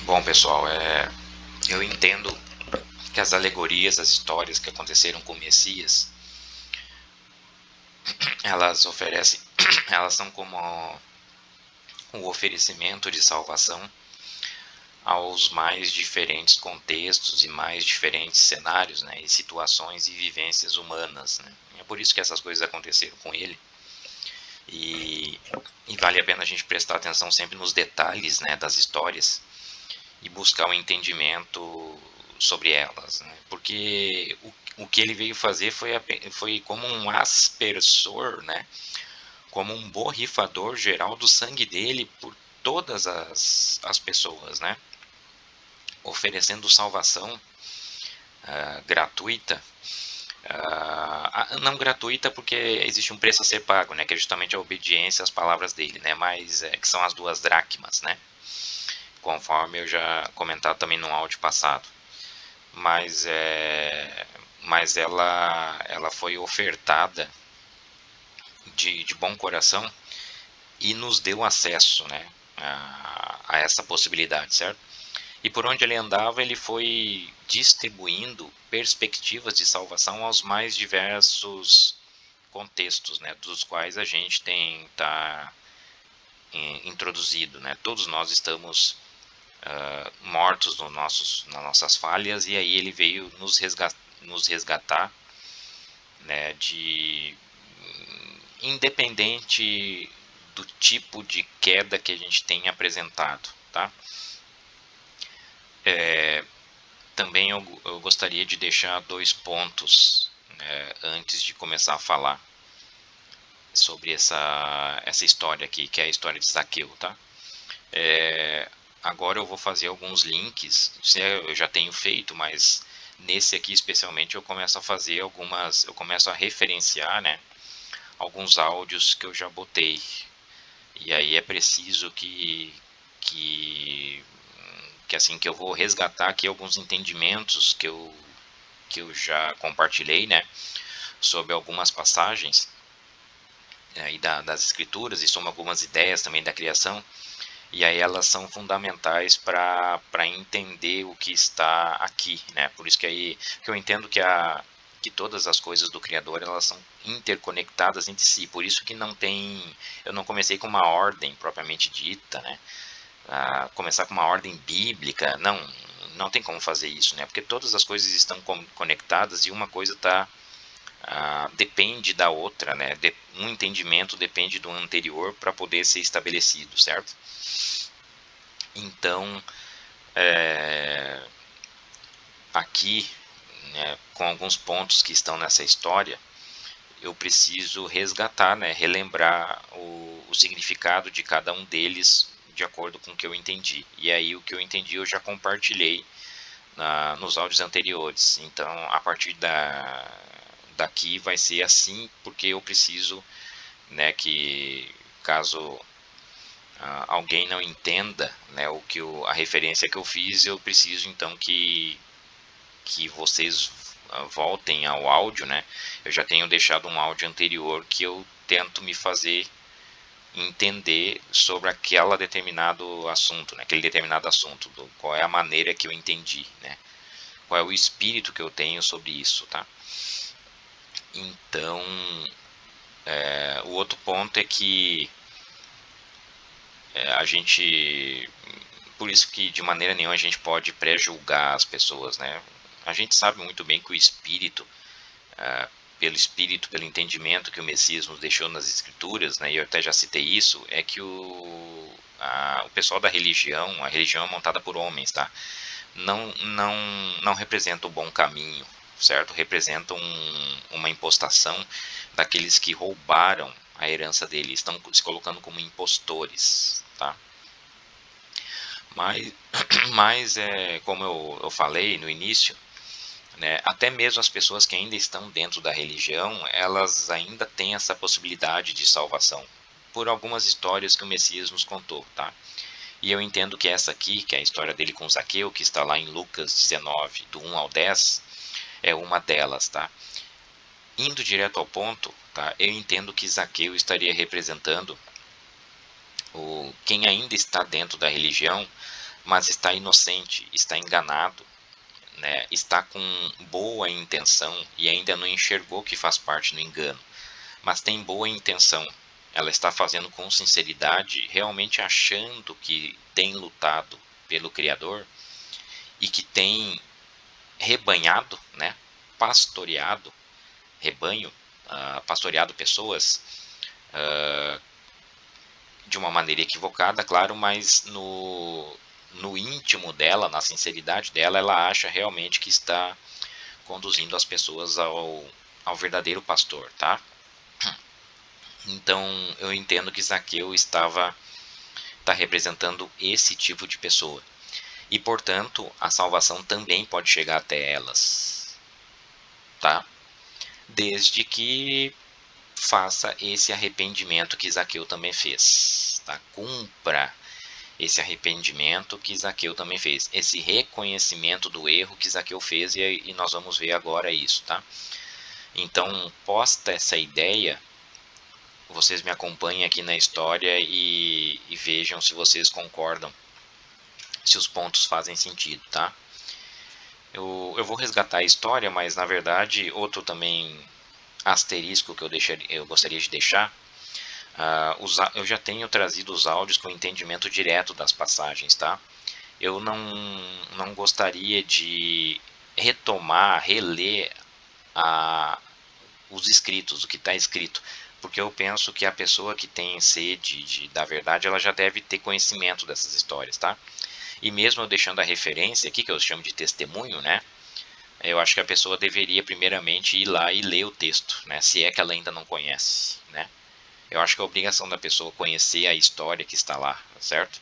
Bom, pessoal, eu entendo que as alegorias, as histórias que aconteceram com o Messias, elas oferecem, elas são como o oferecimento de salvação aos mais diferentes contextos e mais diferentes cenários, né, e situações e vivências humanas, né? É por isso que essas coisas aconteceram com ele. E, e vale a pena a gente prestar atenção sempre nos detalhes, né, das histórias e buscar um entendimento sobre elas, né? Porque o que ele veio fazer foi como um aspersor, né? Como um borrifador geral do sangue dele por todas as pessoas, né? Oferecendo salvação gratuita. Não gratuita porque existe um preço a ser pago, né? Que é justamente a obediência às palavras dele, né? Mas que são as 2 dracmas, né? Conforme eu já comentado também no áudio passado. Mas ela foi ofertada de bom coração e nos deu acesso, né, a essa possibilidade, certo? E por onde ele andava, ele foi distribuindo perspectivas de salvação aos mais diversos contextos, né, dos quais a gente tem introduzido, né? Todos nós estamos mortos nas nossas falhas, e aí ele veio nos resgatar, né, independente do tipo de queda que a gente tem apresentado, tá? Também eu gostaria de deixar 2 pontos, né, antes de começar a falar sobre essa história aqui, que é a história de Zaqueu, tá? Agora eu vou fazer alguns links, eu já tenho feito, mas nesse aqui especialmente eu começo eu começo a referenciar, né, alguns áudios que eu já botei. E aí é preciso que, que eu vou resgatar aqui alguns entendimentos que eu já compartilhei, né, sobre algumas passagens das escrituras e sobre algumas ideias também da criação. E aí elas são fundamentais para entender o que está aqui, né? Por isso que eu entendo que todas as coisas do Criador, elas são interconectadas entre si. Por isso que eu não comecei com uma ordem propriamente dita, né? Começar com uma ordem bíblica, não tem como fazer isso, né? Porque todas as coisas estão conectadas e uma coisa depende da outra, né? Um entendimento depende do anterior para poder ser estabelecido, certo? Então, aqui, né, com alguns pontos que estão nessa história, eu preciso resgatar, né, relembrar o significado de cada um deles de acordo com o que eu entendi. E aí o que eu entendi eu já compartilhei nos áudios anteriores. Então, a partir daqui vai ser assim, porque eu preciso, né, que caso alguém não entenda, né, a referência que eu fiz, eu preciso então que vocês voltem ao áudio, né? Eu já tenho deixado um áudio anterior que eu tento me fazer entender sobre aquele determinado assunto, né? Aquele determinado assunto, qual é a maneira que eu entendi, né? Qual é o espírito que eu tenho sobre isso, tá? Então, o outro ponto é que a gente, por isso que de maneira nenhuma a gente pode pré-julgar as pessoas, né? A gente sabe muito bem que o espírito, pelo espírito, pelo entendimento que o Messias nos deixou nas escrituras, né, e eu até já citei isso, é que o pessoal da religião, a religião é montada por homens, tá? Não representa o bom caminho, certo? Representa uma impostação daqueles que roubaram a herança dele, estão se colocando como impostores, tá? Mas, como eu falei no início, né, até mesmo as pessoas que ainda estão dentro da religião, elas ainda têm essa possibilidade de salvação, por algumas histórias que o Messias nos contou, tá? E eu entendo que essa aqui, que é a história dele com Zaqueu, que está lá em Lucas 19, do 1 ao 10, é uma delas, tá? Indo direto ao ponto, tá? Eu entendo que Zaqueu estaria representando quem ainda está dentro da religião, mas está inocente, está enganado, né? Está com boa intenção e ainda não enxergou que faz parte do engano, mas tem boa intenção. Ela está fazendo com sinceridade, realmente achando que tem lutado pelo Criador e que tem rebanhado, né? Pastoreado rebanho, pastoreado pessoas de uma maneira equivocada, claro, mas no íntimo dela, na sinceridade dela, ela acha realmente que está conduzindo as pessoas ao verdadeiro pastor, tá? Então eu entendo que Zaqueu está representando esse tipo de pessoa e, portanto, a salvação também pode chegar até elas, tá? Desde que faça esse arrependimento que Zaqueu também fez, tá? Cumpra esse arrependimento que Zaqueu também fez, esse reconhecimento do erro que Zaqueu fez, e nós vamos ver agora isso, tá? Então, posta essa ideia, vocês me acompanhem aqui na história e vejam se vocês concordam, se os pontos fazem sentido, tá? Eu vou resgatar a história, mas na verdade, outro também asterisco que eu gostaria de deixar, eu já tenho trazido os áudios com entendimento direto das passagens, tá? Eu não gostaria de retomar, reler os escritos, o que está escrito, porque eu penso que a pessoa que tem sede da verdade, ela já deve ter conhecimento dessas histórias, tá? E mesmo eu deixando a referência aqui, que eu chamo de testemunho, né? Eu acho que a pessoa deveria primeiramente ir lá e ler o texto, né? Se é que ela ainda não conhece, né? Eu acho que é a obrigação da pessoa conhecer a história que está lá, certo?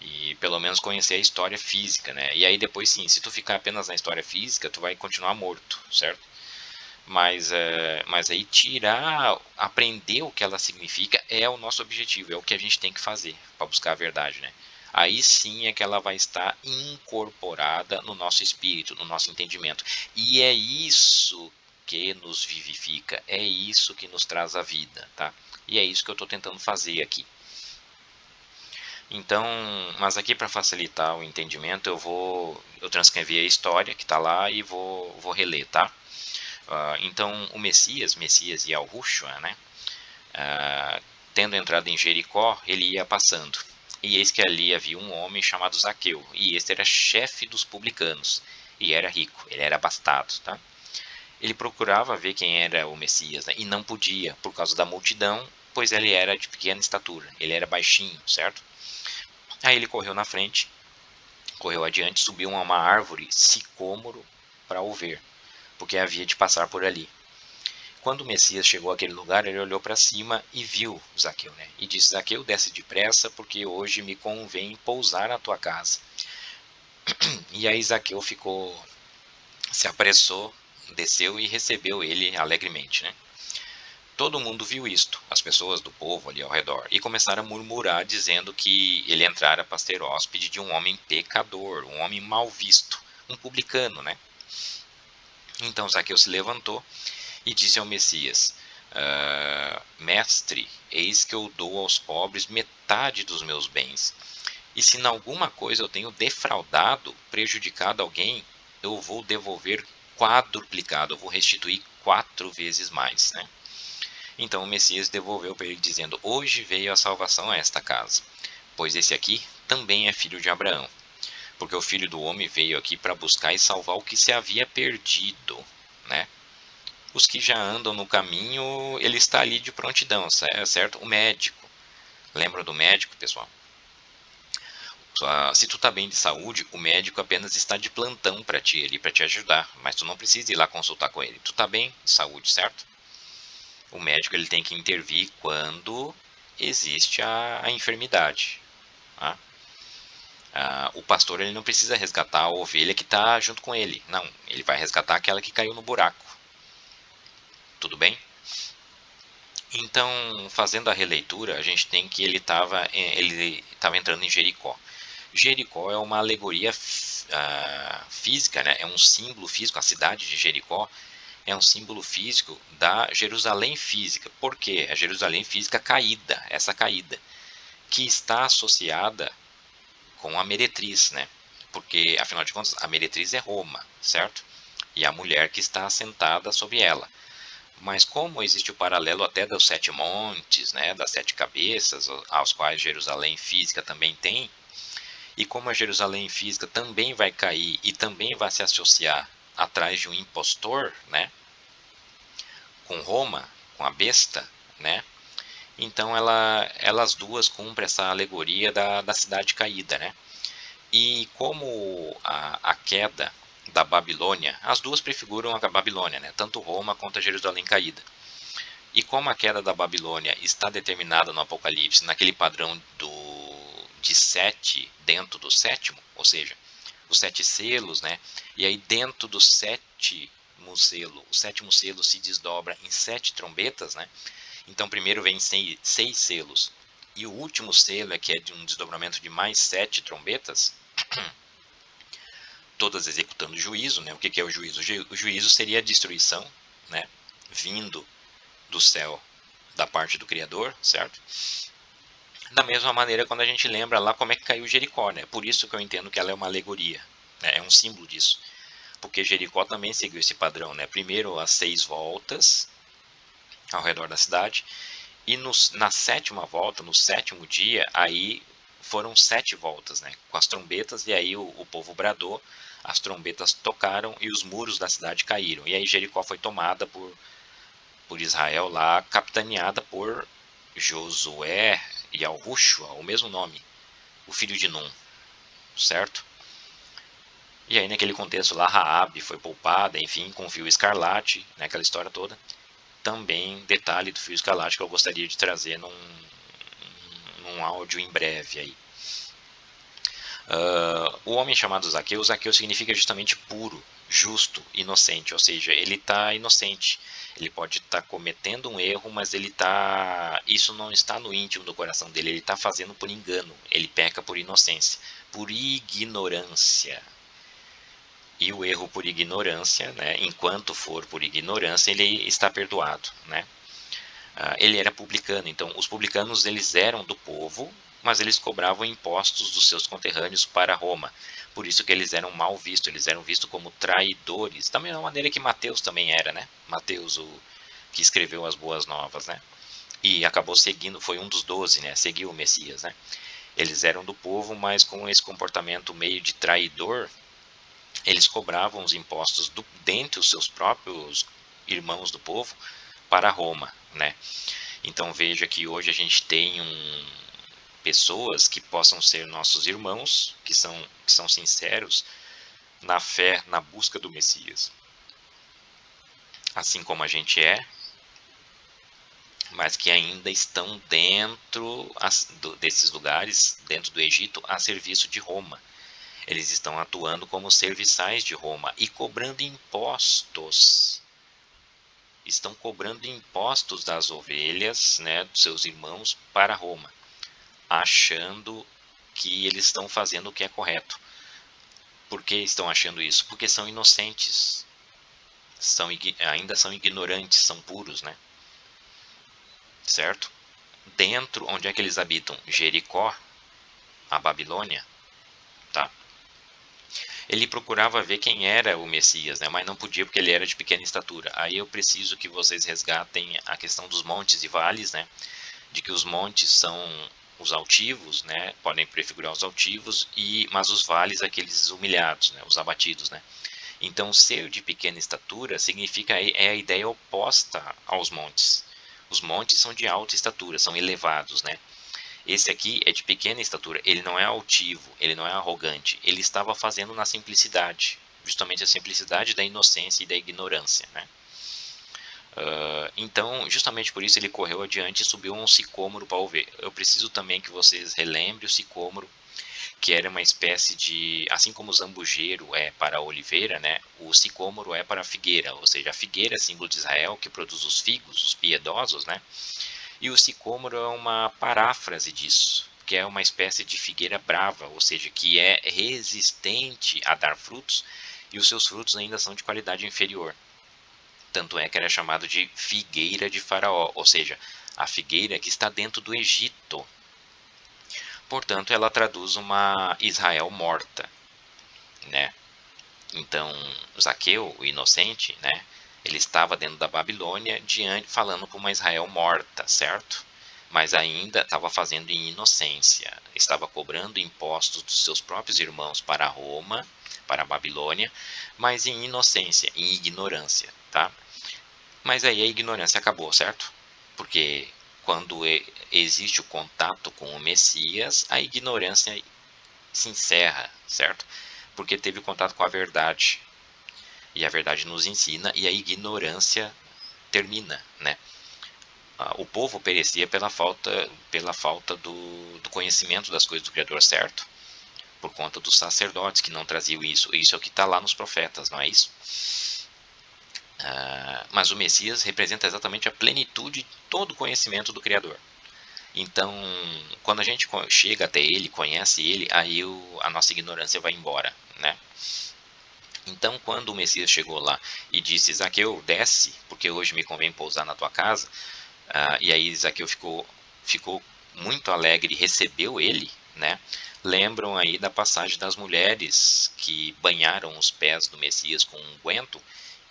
E pelo menos conhecer a história física, né? E aí depois sim, se tu ficar apenas na história física, tu vai continuar morto, certo? Mas aí aprender o que ela significa é o nosso objetivo, é o que a gente tem que fazer para buscar a verdade, né? Aí sim é que ela vai estar incorporada no nosso espírito, no nosso entendimento. E é isso que nos vivifica, é isso que nos traz a vida, tá? E é isso que eu estou tentando fazer aqui. Então, mas aqui para facilitar o entendimento, eu transcrevi a história que está lá e vou reler, tá? Então, o Messias e Yahushua, né? Tendo entrado em Jericó, ele ia passando. E eis que ali havia um homem chamado Zaqueu, e este era chefe dos publicanos, e era rico, ele era abastado, tá? Ele procurava ver quem era o Messias, né? E não podia, por causa da multidão, pois ele era de pequena estatura, ele era baixinho, certo? Aí ele correu na frente, correu adiante, subiu a uma árvore sicômoro para o ver, porque havia de passar por ali. Quando o Messias chegou àquele lugar, ele olhou para cima e viu Zaqueu, né? E disse: Zaqueu, desce depressa, porque hoje me convém pousar na tua casa. E aí Zaqueu se apressou, desceu e recebeu ele alegremente, né? Todo mundo viu isto, as pessoas do povo ali ao redor, e começaram a murmurar, dizendo que ele entrara para ser hóspede de um homem pecador, um homem mal visto, um publicano, né? Então Zaqueu se levantou e disse ao Messias: Mestre, eis que eu dou aos pobres metade dos meus bens. E se em alguma coisa eu tenho defraudado, prejudicado alguém, eu vou devolver quadruplicado, eu vou restituir 4 vezes mais, né? Então o Messias devolveu para ele, dizendo: Hoje veio a salvação a esta casa, pois esse aqui também é filho de Abraão. Porque o Filho do Homem veio aqui para buscar e salvar o que se havia perdido, né? Os que já andam no caminho, ele está ali de prontidão, certo? O médico. Lembra do médico, pessoal? Se tu está bem de saúde, o médico apenas está de plantão para ti, ali para te ajudar, mas tu não precisa ir lá consultar com ele. Tu está bem de saúde, certo? O médico ele tem que intervir quando existe a enfermidade. Tá? O pastor ele não precisa resgatar a ovelha que está junto com ele. Não, ele vai resgatar aquela que caiu no buraco. Tudo bem? Então, fazendo a releitura, a gente tem que ele estava entrando em Jericó. Jericó é uma alegoria física, né? É um símbolo físico. A cidade de Jericó é um símbolo físico da Jerusalém física. Por quê? A Jerusalém física caída, essa caída, que está associada com a meretriz, né? Porque, afinal de contas, a meretriz é Roma, certo? E a mulher que está assentada sobre ela. Mas como existe o paralelo até dos 7 montes, né, das 7 cabeças, aos quais Jerusalém física também tem, e como a Jerusalém física também vai cair e também vai se associar atrás de um impostor, né, com Roma, com a besta, né, então elas duas cumprem essa alegoria da cidade caída, né. E como a queda da Babilônia, as duas prefiguram a Babilônia, né, tanto Roma quanto a Jerusalém caída. E como a queda da Babilônia está determinada no Apocalipse naquele padrão de 7 dentro do sétimo, ou seja, os 7 selos, né? E aí dentro do sétimo selo, o sétimo selo se desdobra em 7 trombetas, né? Então primeiro vem 6 selos e o último selo é que é de um desdobramento de mais 7 trombetas, todas executando juízo, né? O que é o juízo? O juízo seria a destruição, né? Vindo do céu da parte do Criador, certo? Da mesma maneira, quando a gente lembra lá como é que caiu Jericó, né? Por isso que eu entendo que ela é uma alegoria, né? É um símbolo disso. Porque Jericó também seguiu esse padrão, né? Primeiro as 6 voltas ao redor da cidade, e na sétima volta, no sétimo dia, aí foram 7 voltas, né? Com as trombetas, e aí o povo bradou, as trombetas tocaram e os muros da cidade caíram. E aí Jericó foi tomada por Israel lá, capitaneada por Josué e Yahushua, o mesmo nome, o filho de Num, certo? E aí naquele contexto lá, Raabe foi poupada, enfim, com o fio escarlate, né, aquela história toda. Também detalhe do fio escarlate que eu gostaria de trazer num áudio em breve aí. O homem chamado Zaqueu, Zaqueu significa justamente puro, justo, inocente, ou seja, ele está inocente. Ele pode estar cometendo um erro, mas isso não está no íntimo do coração dele, ele está fazendo por engano, ele peca por inocência, por ignorância. E o erro por ignorância, né, enquanto for por ignorância, ele está perdoado, né? Ele era publicano, então os publicanos eles eram do povo, mas eles cobravam impostos dos seus conterrâneos para Roma. Por isso que eles eram mal vistos, eles eram vistos como traidores, da mesma maneira que Mateus também era, né? Mateus, o que escreveu as Boas Novas, né? E acabou seguindo, foi um dos 12, né? Seguiu o Messias, né? Eles eram do povo, mas com esse comportamento meio de traidor, eles cobravam os impostos dentre os seus próprios irmãos do povo para Roma, né? Então veja que hoje a gente tem pessoas que possam ser nossos irmãos, que são sinceros na fé, na busca do Messias, assim como a gente é, mas que ainda estão dentro desses lugares, dentro do Egito, a serviço de Roma. Eles estão atuando como serviçais de Roma e cobrando impostos. Estão cobrando impostos das ovelhas, né, dos seus irmãos, para Roma, achando que eles estão fazendo o que é correto. Por que estão achando isso? Porque são inocentes, ainda são ignorantes, são puros, né? Certo? Dentro, onde é que eles habitam? Jericó, a Babilônia, tá? Ele procurava ver quem era o Messias, né? Mas não podia porque ele era de pequena estatura. Aí eu preciso que vocês resgatem a questão dos montes e vales, né? De que os montes são os altivos, né? Podem prefigurar os altivos, mas os vales aqueles humilhados, né? Os abatidos, né? Então, ser de pequena estatura é a ideia oposta aos montes. Os montes são de alta estatura, são elevados, né? Esse aqui é de pequena estatura, ele não é altivo, ele não é arrogante, ele estava fazendo na simplicidade, justamente a simplicidade da inocência e da ignorância, né? Então, justamente por isso ele correu adiante e subiu um sicômoro para ouvir. Eu preciso também que vocês relembrem o sicômoro, que era uma espécie de, assim como o zambujeiro é para a oliveira, né, o sicômoro é para a figueira, ou seja, a figueira é símbolo de Israel, que produz os figos, os piedosos, né, e o sicômoro é uma paráfrase disso, que é uma espécie de figueira brava, ou seja, que é resistente a dar frutos, e os seus frutos ainda são de qualidade inferior. Tanto é que era chamado de figueira de Faraó, ou seja, a figueira que está dentro do Egito. portanto ela traduz uma Israel morta, né? Então Zaqueu, o inocente, né? Ele estava dentro da Babilônia falando para uma Israel morta, certo? Mas ainda estava fazendo em inocência, estava cobrando impostos dos seus próprios irmãos para Roma, para a Babilônia, mas em inocência, em ignorância, tá? Mas aí a ignorância acabou, certo? Porque quando existe o contato com o Messias, a ignorância se encerra, certo? Porque teve contato com a verdade. E a verdade nos ensina e a ignorância termina, né? O povo perecia pela falta do conhecimento das coisas do Criador, certo? Por conta dos sacerdotes que não traziam isso. Isso é o que está lá nos profetas, não é isso? Mas o Messias representa exatamente a plenitude de todo o conhecimento do Criador. Então, quando a gente chega até ele, conhece ele, aí a nossa ignorância vai embora, né? Então, quando o Messias chegou lá e disse: Zaqueu, desce, porque hoje me convém pousar na tua casa, e aí Zaqueu ficou muito alegre e recebeu ele, né? Lembram aí da passagem das mulheres que banharam os pés do Messias com um unguento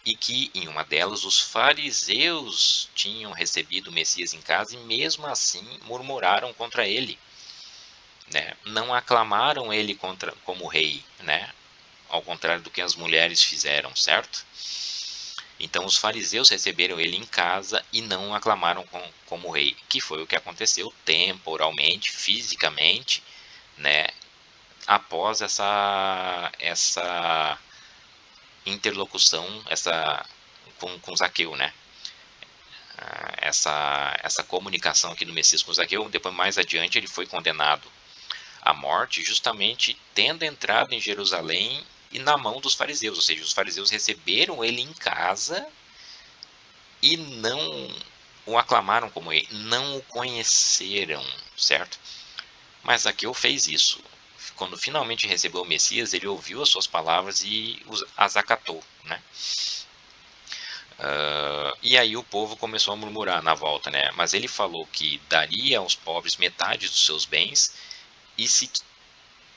e que em uma delas os fariseus tinham recebido o Messias em casa e mesmo assim murmuraram contra ele, né? Não aclamaram ele como rei, né? Ao contrário do que as mulheres fizeram, certo? Então os fariseus receberam ele em casa e não o aclamaram como rei, que foi o que aconteceu temporalmente, fisicamente, né? Após essa interlocução com Zaqueu, né? Essa comunicação aqui do Messias com Zaqueu, depois mais adiante ele foi condenado à morte justamente tendo entrado em Jerusalém e na mão dos fariseus, ou seja, os fariseus receberam ele em casa e não o aclamaram como ele, não o conheceram, certo? Mas Zaqueu fez isso. Quando finalmente recebeu o Messias, ele ouviu as suas palavras e as acatou, né? E aí o povo começou a murmurar na volta, né? Mas ele falou que daria aos pobres metade dos seus bens e se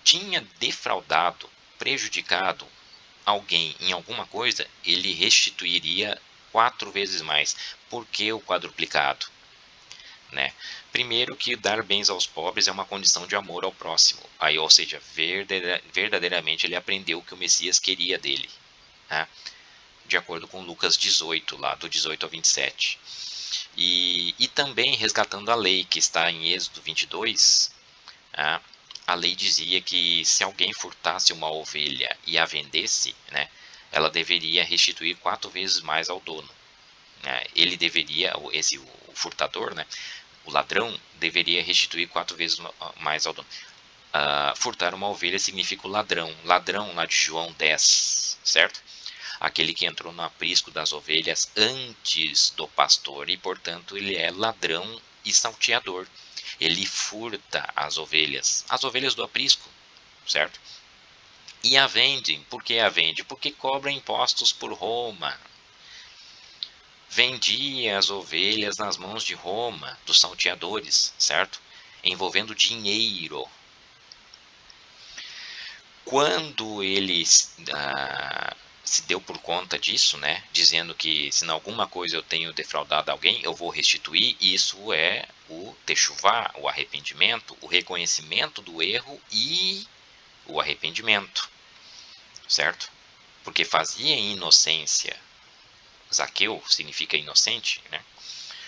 tinha defraudado, prejudicado alguém em alguma coisa, ele restituiria 4 vezes mais. Por que o quadruplicado? Né? Primeiro que dar bens aos pobres é uma condição de amor ao próximo. Aí, ou seja, verdadeiramente ele aprendeu o que o Messias queria dele. Né? De acordo com Lucas 18, lá do 18 ao 27. E também resgatando a lei que está em Êxodo 22, a lei dizia que se alguém furtasse uma ovelha e a vendesse, né, ela deveria restituir 4 vezes mais ao dono. Ele deveria, o furtador, né, o ladrão, deveria restituir 4 vezes mais ao dono. Furtar uma ovelha significa o ladrão. Ladrão lá de João 10, certo? Aquele que entrou no aprisco das ovelhas antes do pastor e, portanto, ele é ladrão e salteador. Ele furta as ovelhas do aprisco, certo? E a vendem. Por que a vende? Porque cobra impostos por Roma. Vendia as ovelhas nas mãos de Roma, dos salteadores, certo? Envolvendo dinheiro. Quando ele se deu por conta disso, né, dizendo que se em alguma coisa eu tenho defraudado alguém, eu vou restituir, isso é o techuvá, o arrependimento, o reconhecimento do erro e o arrependimento, certo? Porque fazia em inocência. Zaqueu significa inocente, né?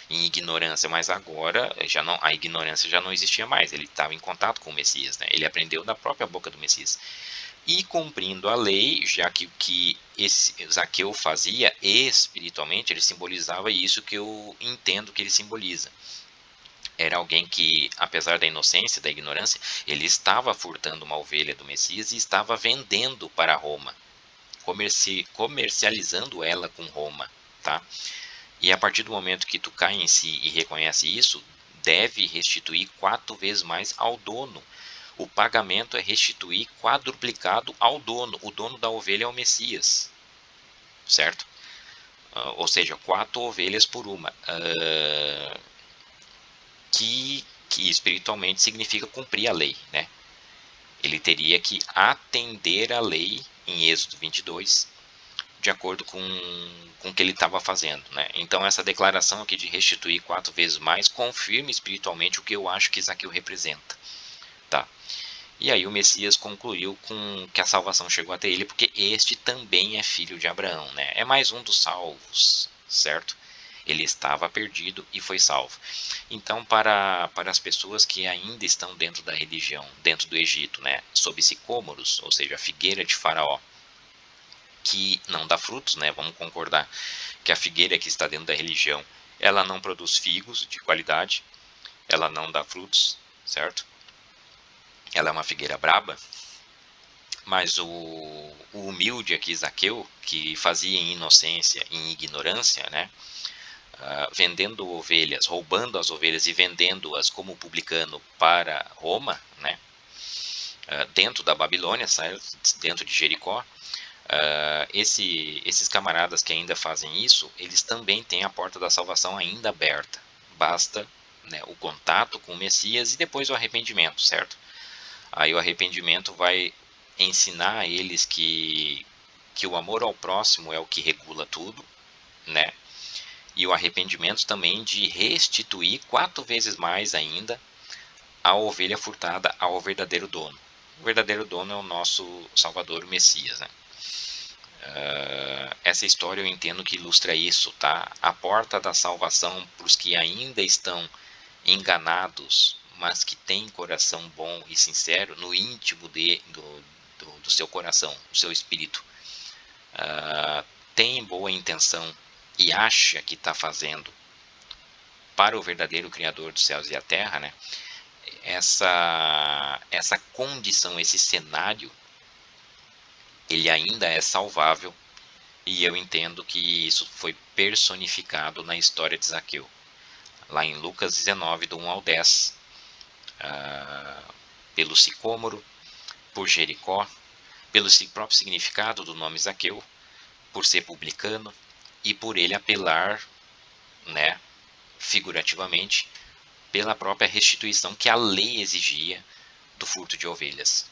Em ignorância, mas agora a ignorância já não existia mais. Ele estava em contato com o Messias, né? Ele aprendeu da própria boca do Messias. E cumprindo a lei, já que o que esse Zaqueu fazia espiritualmente, ele simbolizava isso que eu entendo que ele simboliza. Era alguém que, apesar da inocência, da ignorância, ele estava furtando uma ovelha do Messias e estava vendendo para Roma, comercializando ela com Roma, tá? E a partir do momento que tu cai em si e reconhece isso, deve restituir 4 vezes mais ao dono. O pagamento é restituir quadruplicado ao dono. O dono da ovelha é o Messias, certo? Ou seja, 4 ovelhas por uma. Que que espiritualmente significa cumprir a lei, né? Ele teria que atender a lei em Êxodo 22, de acordo com o que ele estava fazendo, né? Então essa declaração aqui de restituir 4 vezes mais confirma espiritualmente o que eu acho que Zaqueu representa, tá? E aí o Messias concluiu com que a salvação chegou até ele, porque este também é filho de Abraão, né? É mais um dos salvos, certo? Ele estava perdido e foi salvo. Então, para as pessoas que ainda estão dentro da religião, dentro do Egito, né, sob sicômoros, ou seja, a figueira de Faraó, que não dá frutos, né? Vamos concordar que a figueira que está dentro da religião, ela não produz figos de qualidade, ela não dá frutos, certo? Ela é uma figueira braba, mas o humilde aqui, Zaqueu, que fazia em inocência, em ignorância, né? Vendendo ovelhas, roubando as ovelhas e vendendo-as como publicano para Roma, né? Dentro da Babilônia, dentro de Jericó, esses camaradas que ainda fazem isso, eles também têm a porta da salvação ainda aberta. Basta, né, o contato com o Messias e depois o arrependimento, certo? Aí o arrependimento vai ensinar a eles que o amor ao próximo é o que regula tudo, né? E o arrependimento também de restituir 4 vezes mais ainda a ovelha furtada ao verdadeiro dono. O verdadeiro dono é o nosso Salvador, o Messias, né? Essa história eu entendo que ilustra isso, tá? A porta da salvação para os que ainda estão enganados, mas que têm coração bom e sincero no íntimo do seu coração, do seu espírito, tem boa intenção e acha que está fazendo para o verdadeiro Criador dos céus e a terra, né? Essa condição, esse cenário, ele ainda é salvável, e eu entendo que isso foi personificado na história de Zaqueu, lá em Lucas 19, do 1 ao 10, pelo sicômoro, por Jericó, pelo próprio significado do nome Zaqueu, por ser publicano e por ele apelar, né, figurativamente, pela própria restituição que a lei exigia do furto de ovelhas.